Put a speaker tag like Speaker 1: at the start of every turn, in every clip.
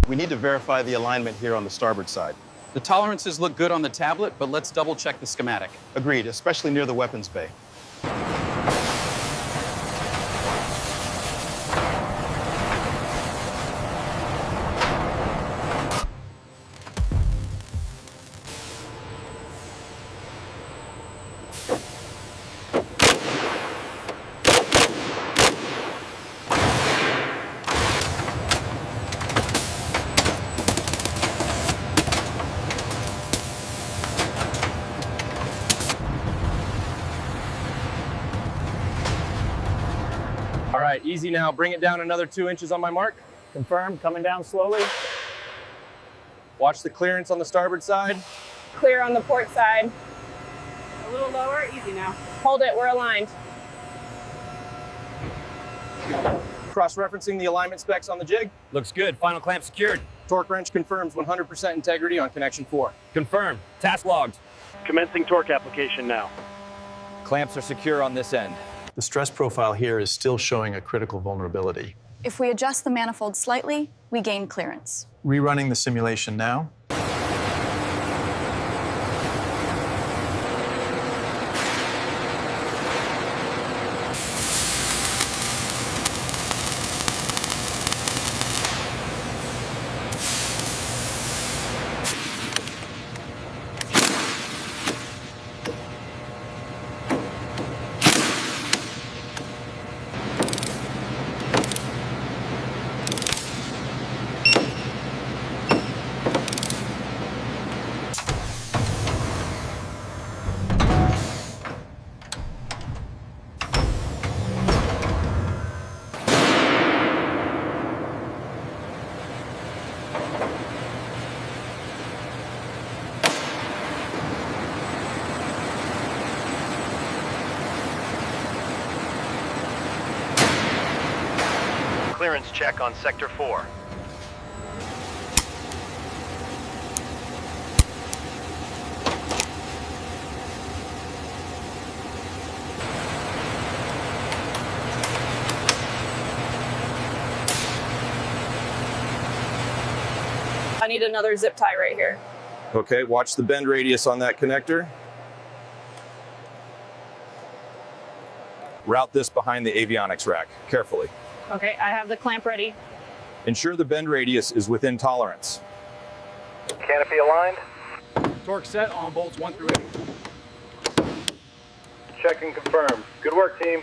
Speaker 1: We need to verify the alignment here on the starboard side.
Speaker 2: The tolerances look good on the tablet, but let's double check the schematic.
Speaker 1: Agreed, especially near the weapons bay.
Speaker 3: All right, easy now. Bring it down another 2 inches on my mark.
Speaker 4: Confirm, coming down slowly.
Speaker 3: Watch the clearance on the starboard side.
Speaker 5: Clear on the port side.
Speaker 6: A little lower, easy now.
Speaker 5: Hold it, we're aligned.
Speaker 3: Cross-referencing the alignment specs on the jig.
Speaker 7: Looks good. Final clamp secured.
Speaker 3: Torque wrench confirms 100% integrity on connection 4.
Speaker 7: Confirmed. Task logged.
Speaker 8: Commencing torque application now.
Speaker 7: Clamps are secure on this end.
Speaker 1: The stress profile here is still showing a critical vulnerability.
Speaker 9: If we adjust the manifold slightly, we gain clearance.
Speaker 1: Rerunning the simulation now.
Speaker 8: Clearance check on Sector 4.
Speaker 5: I need another zip tie right here.
Speaker 3: Okay, watch the bend radius on that connector. Route this behind the avionics rack, carefully.
Speaker 5: Okay, I have the clamp ready.
Speaker 3: Ensure the bend radius is within tolerance.
Speaker 8: Canopy aligned.
Speaker 7: Torque set on bolts 1 through 8.
Speaker 8: Check and confirm. Good work, team.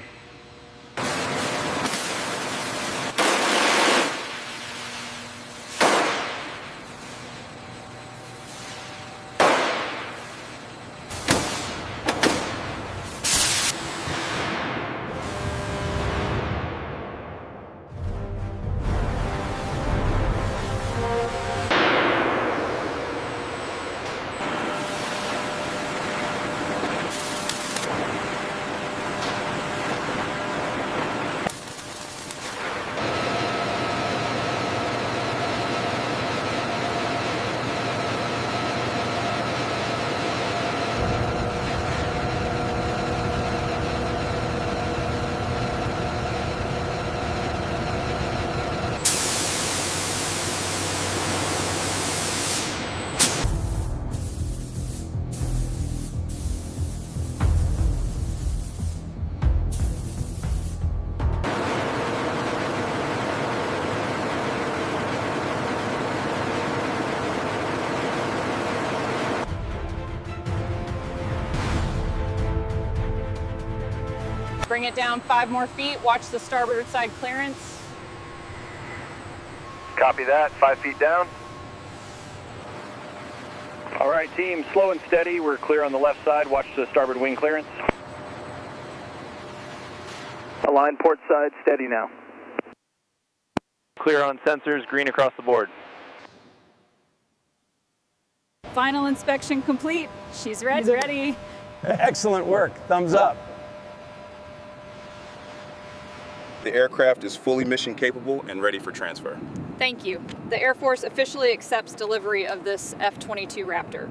Speaker 5: Bring it down 5 more feet. Watch the starboard side clearance.
Speaker 8: Copy that. 5 feet down. All right, team, slow and steady. We're clear on the left side. Watch the starboard wing clearance. Align port side, steady now. Clear on sensors, green across the board.
Speaker 6: Final inspection complete. She's ready.
Speaker 4: Excellent work. Thumbs up.
Speaker 3: The aircraft is fully mission capable and ready for transfer.
Speaker 5: Thank you. The Air Force officially accepts delivery of this F-22 Raptor.